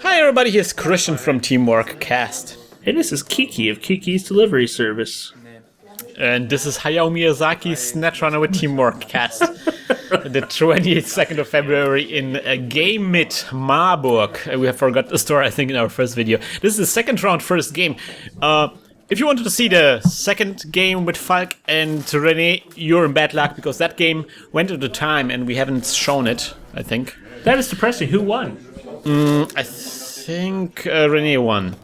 Hi everybody, here's Krystian from Teamworkcast. Hey, this is Kiki of Kiki's Delivery Service. And this is Hayao Miyazaki's Netrunner with Teamworkcast. The 22nd of February in Game It Marburg. We have forgot the story, I think, in our first video. This is the second round, first game. If you wanted to see the second game with Falk and René, you're in bad luck because that game went at a time and we haven't shown it, I think. That is depressing. Who won? I think René won,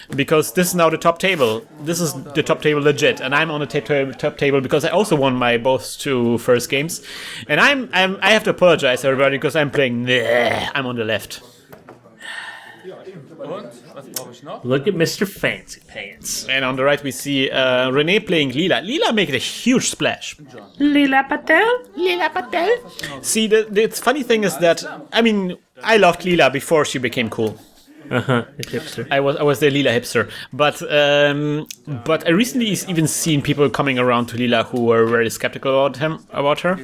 because this is now the top table. This is the top table legit, and I'm on the top table because I also won my both two first games. And I have to apologize everybody because I'm playing. I'm on the left. Look at Mr. Fancy Pants. And on the right we see René playing Leela. Leela made a huge splash. Leela Patel? Leela Patel. See, the funny thing is that I loved Leela before she became cool. Hipster. I was the Leela hipster, but I recently even seen people coming around to Leela who were very skeptical about her,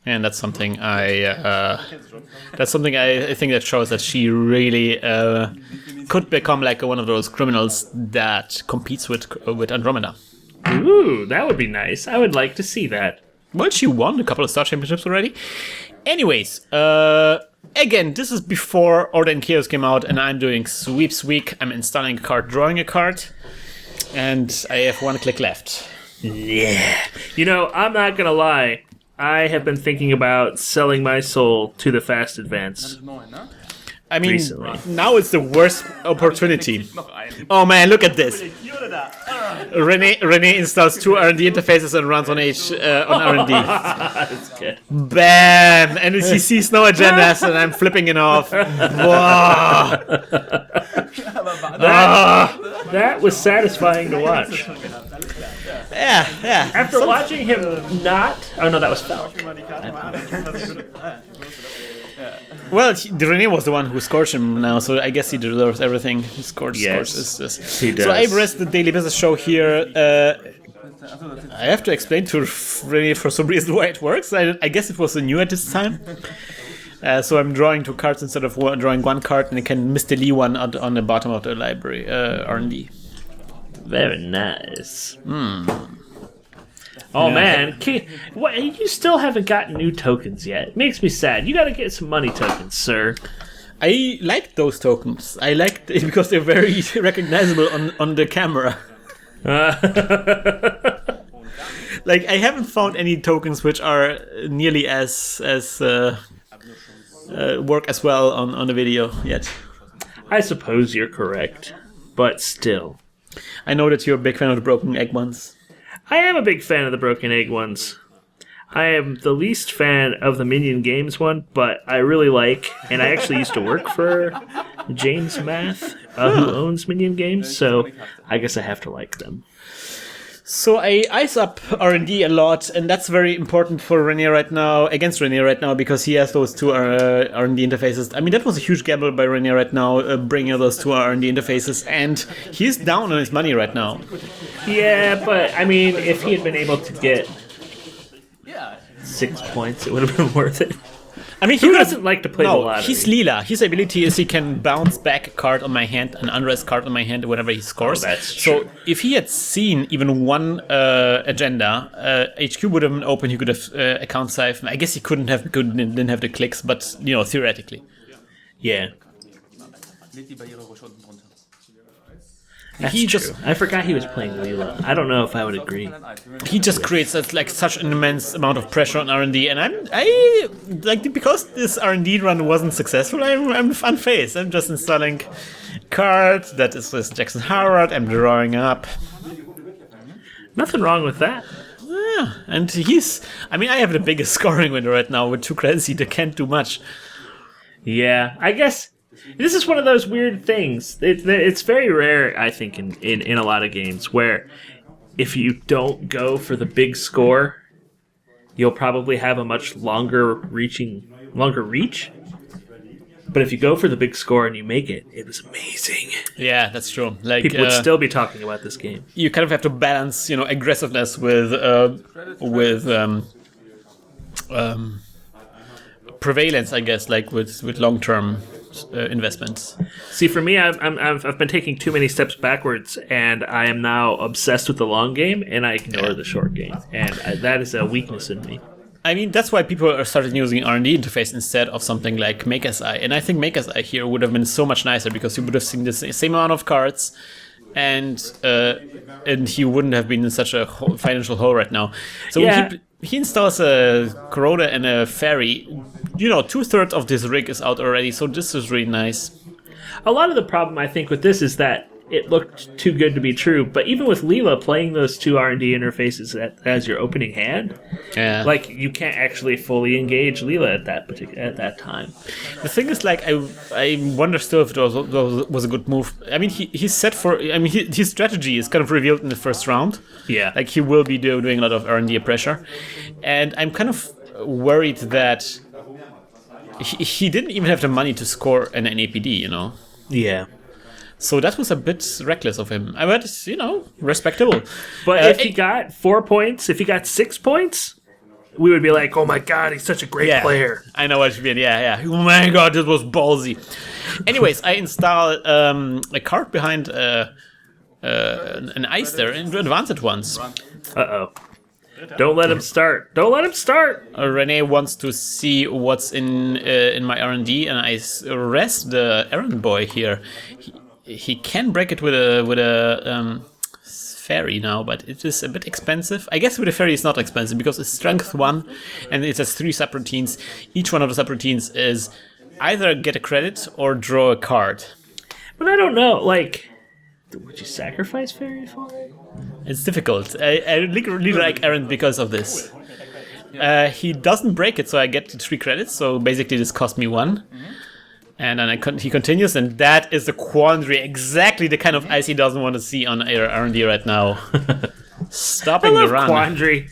and that's something I think that shows that she really could become like one of those criminals that competes with Andromeda. Ooh, that would be nice. I would like to see that. Well, she won a couple of Star Championships already. Anyways, again, this is before Order and Chaos came out, and I'm doing Sweeps Week. I'm installing a card, drawing a card, and I have one click left. Yeah. You know, I'm not gonna lie. I have been thinking about selling my soul to the Fast Advance. I mean, recently. Now it's the worst opportunity. Oh man, look at this. René installs two R&D interfaces and runs on R&D. That's good. Bam! And he sees no agendas, and I'm flipping it off. Whoa. That was satisfying to watch. Yeah. After watching him not... Oh, no, that was Falk. Well, René was the one who scored him now, so I guess he deserves everything. He scores. He does. So I rest the Daily Business Show here. I have to explain to René for some reason why it works. I guess it was new at this time. So I'm drawing two cards instead of drawing one card, and I can Mr. Lee one on the bottom of the library, R&D. Very nice. Oh, man. You still haven't gotten new tokens yet. It makes me sad. You gotta get some money tokens, sir. I like those tokens. I like it because they're very recognizable on the camera. Like, I haven't found any tokens which are nearly as work as well on the video yet. I suppose you're correct, but still. I know that you're a big fan of the broken egg ones. I am a big fan of the broken egg ones. I am the least fan of the Minion Games one, but I really like, and I actually used to work for James Math, who owns Minion Games, so I guess I have to like them. So I ice up R&D a lot, and that's very important for René right now, because he has those two R&D interfaces. I mean, that was a huge gamble by René right now, bringing those two R&D interfaces, and he's down on his money right now. Yeah, but, I mean, if he had been able to get 6 points, it would have been worth it. I mean, who doesn't like to play the lottery? He's Leela. His ability is he can bounce back a card on my hand, an unrest card on my hand, whenever he scores. Oh, that's true. So if he had seen even one agenda, HQ would have been open. He could have account siphon. I guess he didn't have the clicks, but theoretically. Yeah. He just, I forgot he was playing Leela. I don't know if I would agree. He just creates such an immense amount of pressure on R&D, and I like, because this R&D run wasn't successful, I'm unfazed. I'm just installing cards. That is with Jackson Howard. I'm drawing up. Nothing wrong with that. Yeah, and I have the biggest scoring window right now with 2 credits. He can't do much. Yeah, I guess. This is one of those weird things. It's very rare, I think, in a lot of games where if you don't go for the big score, you'll probably have a much longer reach. But if you go for the big score and you make it, it was amazing. Yeah, that's true. Like, people would still be talking about this game. You kind of have to balance, aggressiveness with prevalence, I guess, like with long-term investments. See, for me, I've been taking too many steps backwards, and I am now obsessed with the long game, and I ignore the short game, and that is a weakness in me. I mean, that's why people are started using RNG interface instead of something like MakeSI. And I think MakeSI here would have been so much nicer because you would have seen the same amount of cards, and he wouldn't have been in such a financial hole right now. So he installs a Corroder and a Ferry. 2/3 of this rig is out already, so this is really nice. A lot of the problem, I think, with this is that it looked too good to be true. But even with Leela playing those two R&D interfaces as your opening hand, like you can't actually fully engage Leela at that time. The thing is, like, I wonder still if it was a good move. I mean, he's set for. I mean, his strategy is kind of revealed in the first round. Yeah, like he will be doing a lot of R&D pressure, and I'm kind of worried that he didn't even have the money to score an NAPD. Yeah. So that was a bit reckless of him. I bet, respectable. But if he got 4 points, if he got 6 points, we would be like, oh my god, he's such a great player. I know what you mean, yeah. Oh my god, this was ballsy. Anyways, I installed a card behind an ice there and advance it once. Uh-oh. Don't let him start. Don't let him start. René wants to see what's in my R&D, and I rest the errand boy here. He can break it with a Ferry now, but it is a bit expensive. I guess with a Ferry it's not expensive because it's strength 1 and it has 3 subroutines. Each one of the subroutines is either get a credit or draw a card. But I don't know, like, would you sacrifice Ferry for it? It's difficult. I really like Errand because of this. He doesn't break it, so I get 3 credits, so basically this cost me 1. And then he continues, and that is the quandary, exactly the kind of ice he doesn't want to see on R&D right now. Stopping the run. Quandary.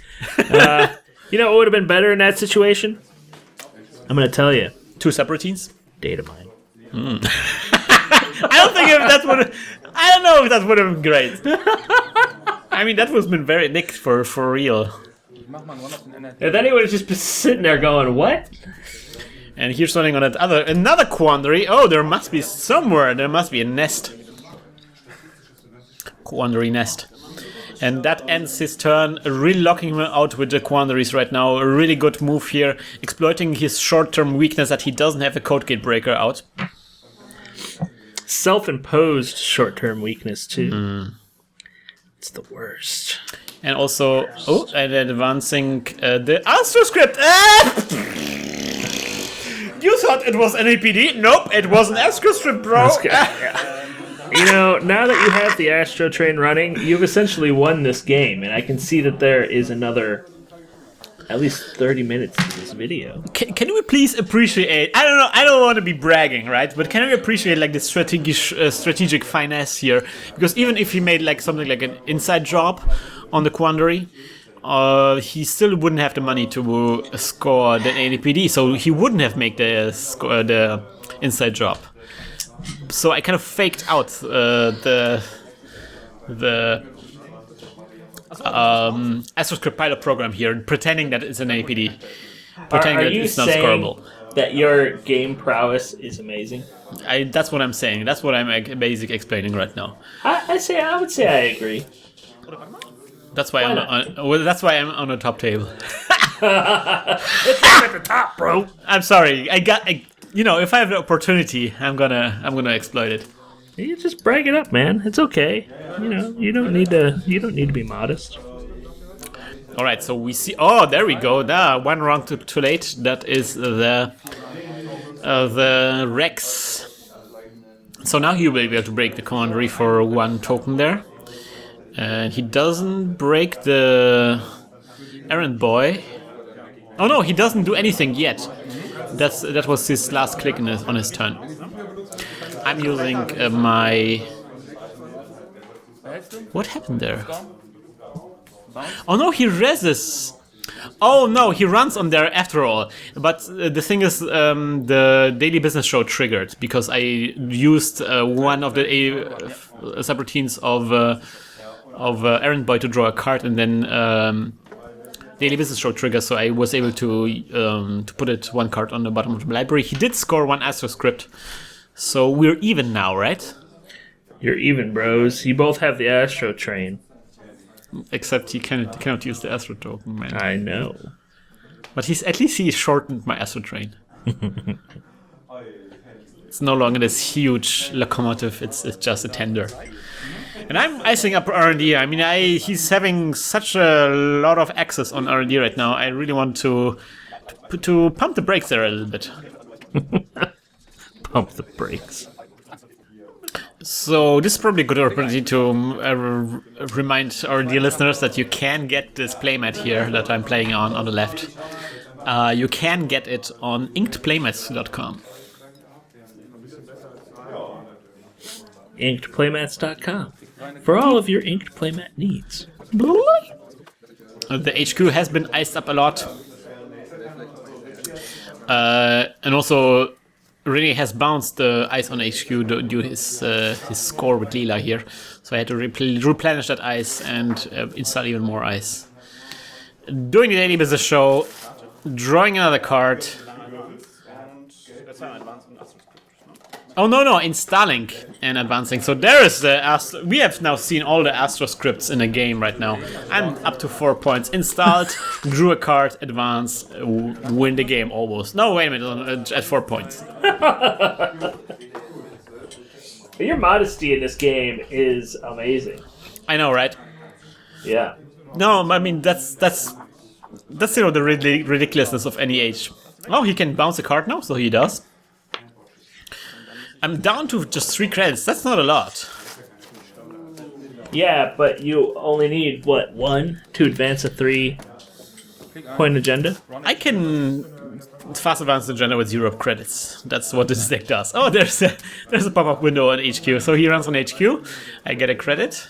What would have been better in that situation? I'm going to tell you. 2 subroutines? Data mine. I don't know if that would have been great. I mean, that would have been very Nick for real. And then he would have just been sitting there going, what? And here's running on another quandary. Oh, there must be somewhere. There must be a nest. Quandary nest. And that ends his turn, really locking him out with the quandaries right now. A really good move here, exploiting his short-term weakness that he doesn't have a code gate breaker out. Self-imposed short-term weakness, too. It's the worst. And also, and advancing the Astro script. You thought it was an APD? Nope, it was an Astro script, bro. Now that you have the Astro train running, you've essentially won this game, and I can see that there is another at least 30 minutes to this video. Can we please appreciate? I don't know. I don't want to be bragging, right? But can we appreciate like the strategic finesse here? Because even if he made like something like an inside job on the quandary, he still wouldn't have the money to score the NAPD, so he wouldn't have made the inside job. So I kind of faked out the AstroScript pilot program here, pretending that it's an APD, pretending that it's not scoreable. That your game prowess is amazing. That's what I'm saying. That's what I'm basically explaining right now. I would say I agree. That's why that's why I'm on the top table. It's at the top, bro. I'm sorry. If I have the opportunity, I'm gonna exploit it. You just brag it up, man. It's okay. You don't need to be modest. All right, so we see. Oh, there we go. One round too late. That is the Rex. So now he will be able to break the quandary for 1 token there. And he doesn't break the errand boy. Oh no, he doesn't do anything yet. That was his last click on his turn. I'm using my... What happened there? Oh no, he reses. Oh no, he runs on there after all. But the thing is, the Daily Business Show triggered because I used one of the subroutines of Errand Boy to draw a card, and then Daily Business Show trigger, so I was able to put it 1 card on the bottom of the library. He did score 1 Astro script, So we're even now, right? You're even, bros. You both have the Astro train. Except he cannot use the Astro token, man. I know. But at least he shortened my Astro train. It's no longer this huge locomotive, it's just a tender. And I'm icing up R&D. I mean, he's having such a lot of access on R&D right now. I really want to pump the brakes there a little bit. Pump the brakes. So this is probably a good opportunity to remind our dear listeners that you can get this playmat here that I'm playing on the left. You can get it on inkedplaymats.com. inkedplaymats.com for all of your inked playmat needs. The HQ has been iced up a lot. And also René has bounced the ice on HQ due to his score with Leela here. So I had to replenish that ice and install even more ice. Doing the daily business show, drawing another card. Oh no, installing and advancing. So there is the Astro. We have now seen all the Astro scripts in a game right now. I'm up to 4 points. Installed, drew a card, advance, win the game almost. No, wait a minute, at 4 points. Your modesty in this game is amazing. I know, right? Yeah. No, I mean that's the ridiculousness of any age. Oh, he can bounce a card now, so he does. I'm down to just 3 credits. That's not a lot. Yeah, but you only need, what, 1 to advance a 3-point agenda? I can fast advance the agenda with 0 credits. That's what this deck does. Oh, there's a pop-up window on HQ. So he runs on HQ. I get a credit.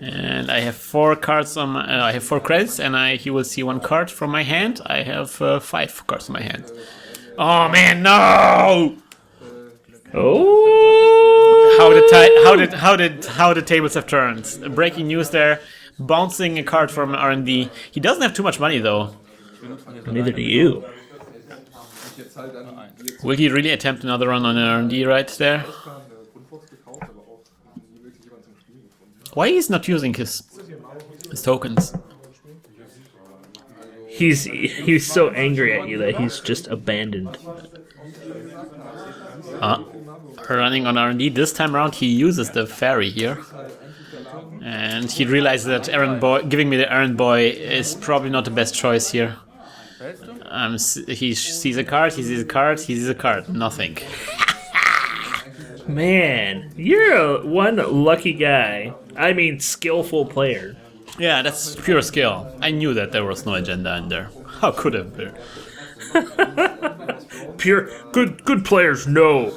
And I have 4 cards on my, I have 4 credits, and he will see 1 card from my hand. I have 5 cards in my hand. Oh man, no! Oh! How the tables have turned. Breaking news there. Bouncing a card from R&D. He doesn't have too much money though. Neither do you. Will he really attempt another run on R&D right there? Why he's not using his tokens? He's so angry at you that he's just abandoned. Running on R&D. This time around he uses the fairy here. And he realizes that giving me the errand boy is probably not the best choice here. He sees a card, he sees a card, he sees a card. Nothing. Man, you're one lucky guy. I mean, skillful player. Yeah, that's pure skill. I knew that there was no agenda in there. How could it be? Pure good players know.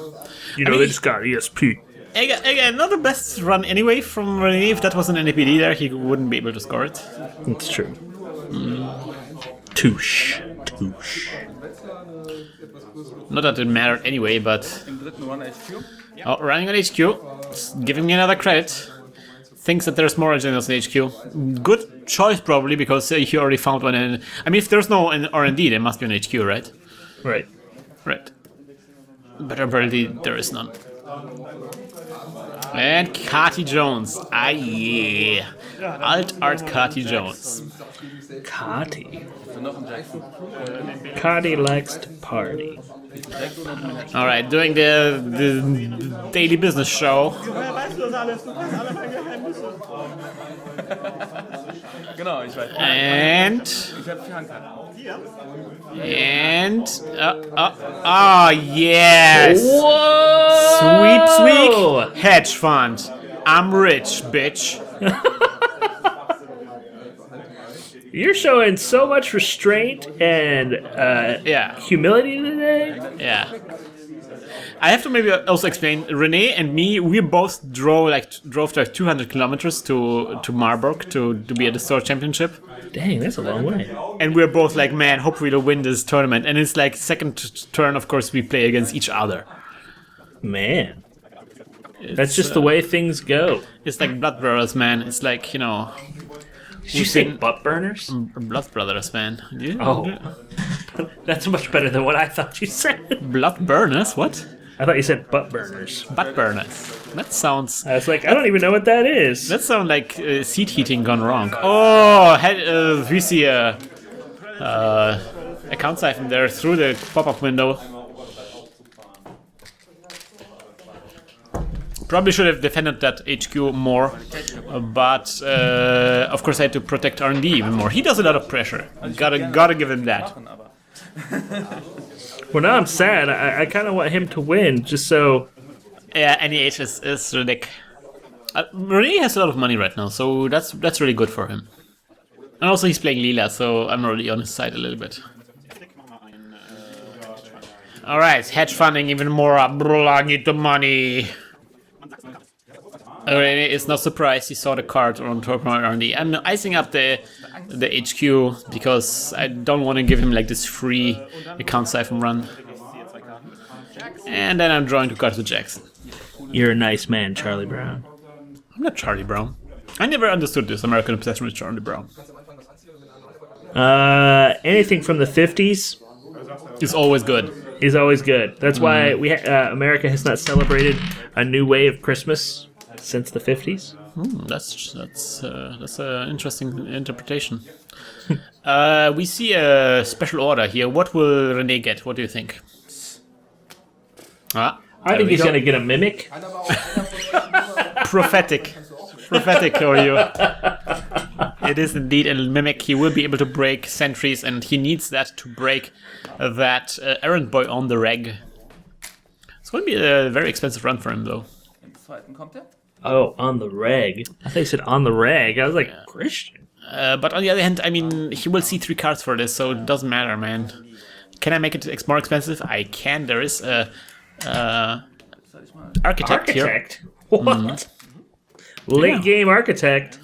They just got ESP. Again, not the best run anyway from René. If that was an NAPD there, he wouldn't be able to score it. It's true. Touche. Not that it mattered anyway, but... Oh, running on HQ. Giving me another credit. Thinks that there's more agendas in HQ. Good choice probably, because he already found one in... I mean, if there's no in R&D, there must be an HQ, right? Right. But apparently there is none. And Carty Jones. Ah, yeah. Alt Art Carty Jones. Carty likes to party. Alright, doing the daily business show. And yes! Whoa! Sweep, hedge fund. I'm rich, bitch. You're showing so much restraint and humility today. Yeah. I have to maybe also explain. René and me, we both drove like 200 kilometers to Marburg to be at the store championship. Dang, that's a long way. And we're both like, man, hopefully we'll win this tournament. And it's like second turn, of course, we play against each other. Man, that's just the way things go. It's like blood brothers, man. It's like, you know. Did you say butt burners? Blood brothers, man. Oh. That's much better than what I thought you said. Blood burners? What? I thought you said butt burners. Butt burners. That sounds... I was like, I don't even know what that is. That sounds like seat heating gone wrong. Oh, we see a account siphon there through the pop-up window. Probably should have defended that HQ more, but of course I had to protect R&D even more. He does a lot of pressure. Gotta give him that. Well, now I'm sad. I kind of want him to win, just so... Yeah, NEH is ridiculous. René has a lot of money right now, so that's really good for him. And also he's playing Leela, so I'm already on his side a little bit. Alright, hedge funding even more up. I need the money. René is not surprised he saw the card on top of R&D. I'm icing up the HQ because I don't want to give him like this free account siphon run. And then I'm drawing to cards with Jackson. You're a nice man, Charlie Brown. I'm not Charlie Brown. I never understood this American obsession with Charlie Brown. Anything from the 50s is always good. Is always good. That's why America has not celebrated a new way of Christmas since the 50s. That's an interesting interpretation. We see a special order here. What will René get? What do you think? I think he's going to get a mimic. Prophetic for you. It is indeed a mimic. He will be able to break sentries, and he needs that to break that errand boy on the reg. It's going to be a very expensive run for him, though. Oh, on the reg. I thought you said on the reg. I was like, Christian. But on the other hand, I mean, he will see 3 cards for this, so it doesn't matter, man. Can I make it more expensive? I can. There is a architect here. What? Late game architect.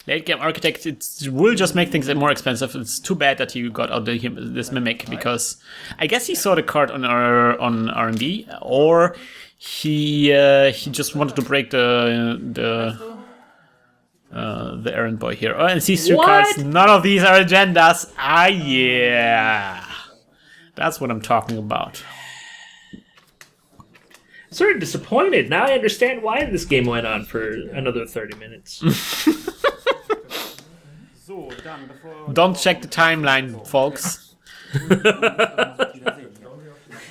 Late game architect. It will just make things more expensive. It's too bad that you got out this mimic, because I guess he saw the card on R&D, or he just wanted to break the errand boy here. Oh, and sees 3 cards. None of these are agendas. Ah, yeah. That's what I'm talking about. Sort of disappointed. Now I understand why this game went on for another 30 minutes. Don't check the timeline, folks.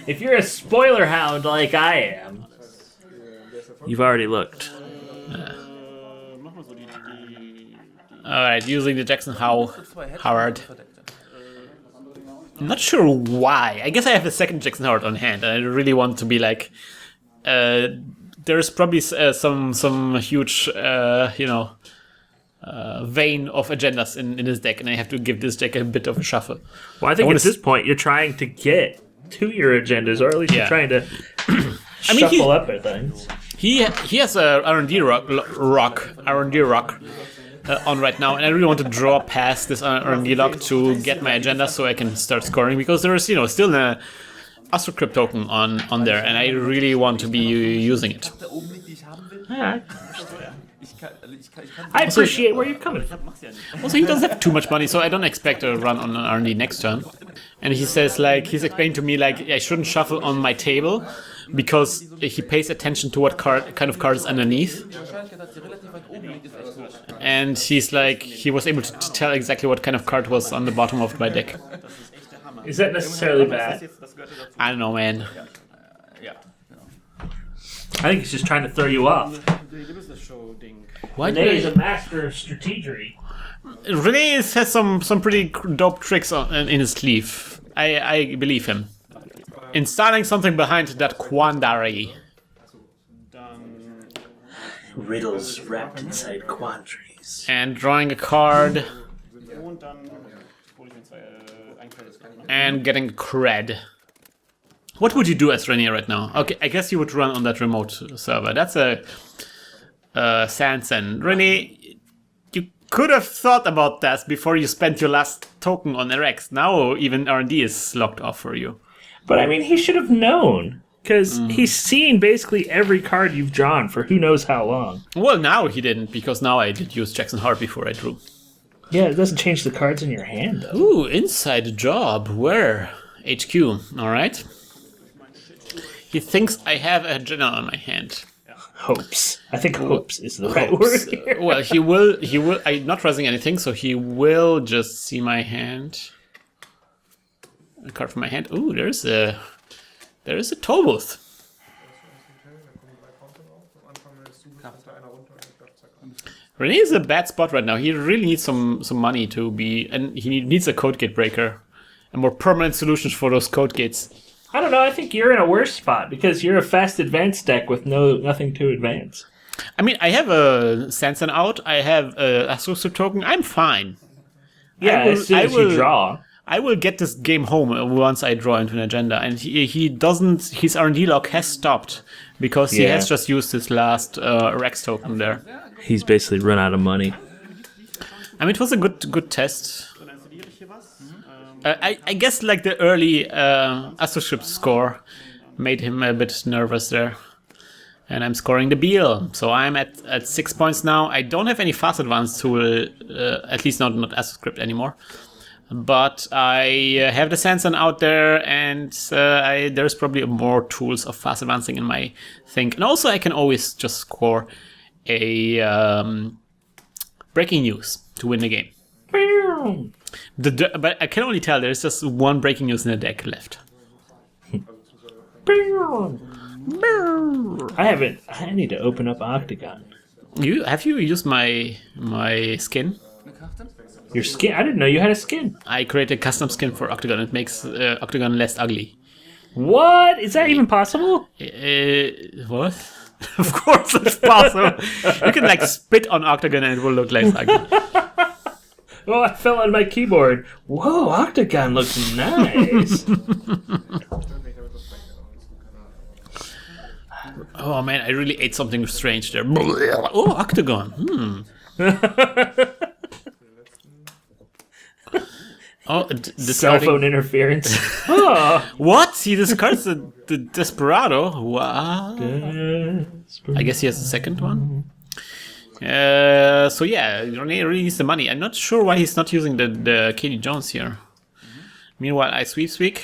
If you're a spoiler hound like I am, you've already looked. Alright, using the Jackson Howard. I'm not sure why. I guess I have a second Jackson Howard on hand, and I really want to be like... there's probably some huge, vein of agendas in his deck, and I have to give this deck a bit of a shuffle. Well, I think at this point you're trying to get to your agendas, or at least you're trying to shuffle up at things. He has a R&D rock on right now, and I really want to draw past this R&D lock to get my agenda so I can start scoring, because there is still an Astro Crypt token on there, and I really want to be using it. I appreciate where you're coming from. Also, he doesn't have too much money, so I don't expect a run on an R&D next turn. And he says, like, he's explained to me, like, I shouldn't shuffle on my table because he pays attention to what kind of card is underneath. And he's like, he was able to tell exactly what kind of card was on the bottom of my deck. Is that necessarily bad? I don't know, man. I think he's just trying to throw you off. René is a master of strategery. René has some pretty dope tricks in his sleeve. I believe him. Installing something behind that quandary. Riddles wrapped inside quandaries. And drawing a card. And getting cred. What would you do as René right now? Okay, I guess you would run on that remote server. That's a Sanson. René, you could have thought about that before you spent your last token on RX. Now even R&D is locked off for you. But I mean, he should have known. Because he's seen basically every card you've drawn for who knows how long. Well, now he didn't, because now I did use Jackson Hart before I drew. Yeah, it doesn't change the cards in your hand, though. Ooh, inside job. Where? HQ. All right. He thinks I have a agenda on my hand. Hopes. I think hopes is the right word here. Well, he will. I'm not pressing anything, so he will just see my hand. A card from my hand. Ooh, there is a toll booth. René is a bad spot right now. He really needs some money to be, and he needs a code gate breaker, and more permanent solutions for those code gates. I don't know. I think you're in a worse spot because you're a fast advance deck with nothing to advance. I mean, I have a Sansan out. I have a Astro token. I'm fine. Yeah, as soon as you draw. I will get this game home once I draw into an agenda, and he doesn't. His RNG lock has stopped because he has just used his last Rex token there. He's basically run out of money. I mean, it was a good test. I guess like the early Astro score made him a bit nervous there. And I'm scoring the Beal. So I'm at 6 points now. I don't have any fast advance tool, at least not Astro anymore. But I have the Sansan out there, and there's probably more tools of fast advancing in my thing. And also I can always just score a breaking news to win the game. But I can only tell there's just one breaking news in the deck left. I need to open up Octagon. Have you used my skin? Your skin? I didn't know you had a skin. I created a custom skin for Octagon. It makes Octagon less ugly. What? Is that even possible? What? Of course it's possible. You can like spit on Octagon and it will look less ugly. Oh, I fell on my keyboard. Whoa, Octagon looks nice. Oh man, I really ate something strange there. Oh, Octagon. Oh, cell phone interference. Oh. What? He discards the Desperado? What? I guess he has a second one. So yeah, René really needs the money. I'm not sure why he's not using the Katie Jones here. Meanwhile, I sweep.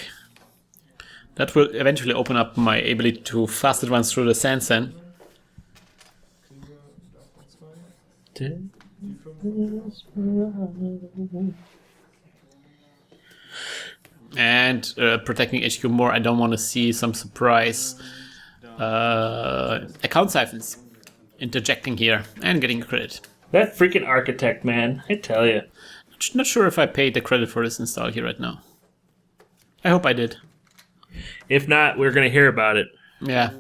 That will eventually open up my ability to fast advance through the Sansan. And protecting HQ more, I don't want to see some surprise account siphons interjecting here and getting credit. That freaking architect, man, I tell you. Not sure if I paid the credit for this install here right now. I hope I did. If not, we're going to hear about it. Yeah.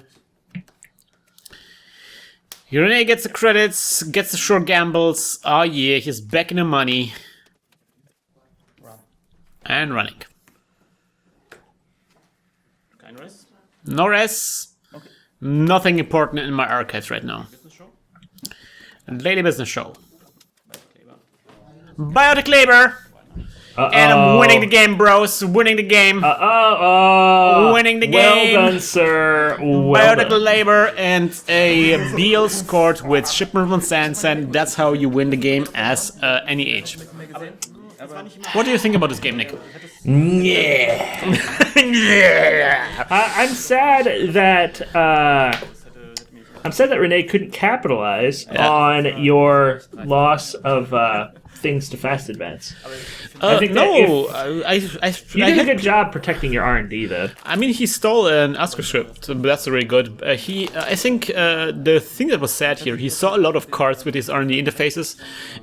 René gets the credits, gets the short gambles. Oh yeah, he's back in the money. And running. No res. Okay. Nothing important in my archives right now. Daily business show. Biotic labor. And I'm winning the game, bros. Winning the game. Winning the game. Well done, sir. Biotic labor and a Beal scored with Shipment von Sansan. That's how you win the game as any age. What do you think about this game, Nick? Yeah. I'm sad that René couldn't capitalize on your loss of things to fast advance. I think you did a good job protecting your R&D, though. I mean, he stole an Astro script, but that's really good. I think the thing that was sad here, he saw a lot of cards with his R&D interfaces,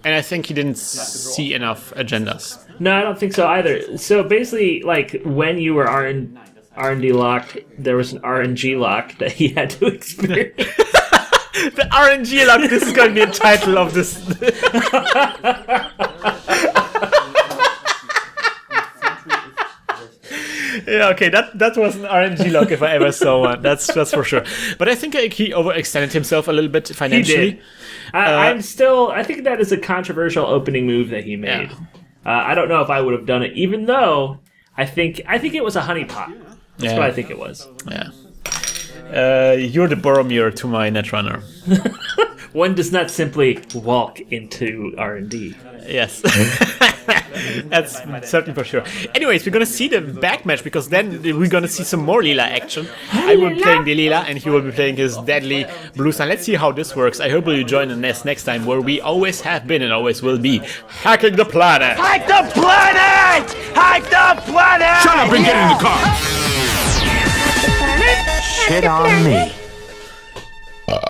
and I think he didn't see enough agendas. No, I don't think so either. So basically, like, when you were R&D locked, there was an RNG lock that he had to experience. The RNG lock, this is going to be the title of this. Yeah, okay, that was an RNG lock if I ever saw one. That's for sure. But I think he overextended himself a little bit financially. He did. I think that is a controversial opening move that he made. Yeah. I don't know if I would have done it, even though I think it was a honeypot. That's what I think it was. Yeah. You're the Boromir to my Netrunner. One does not simply walk into R&D. Yes. That's certainly for sure. Anyways, we're gonna see the back match because then we're gonna see some more Leela action. I will be playing the Leela and he will be playing his deadly blue sign. Let's see how this works. I hope you'll join us next time where we always have been and always will be hacking the planet. Hack the planet! Hack the planet! Shut up and get in the car! Shit on me.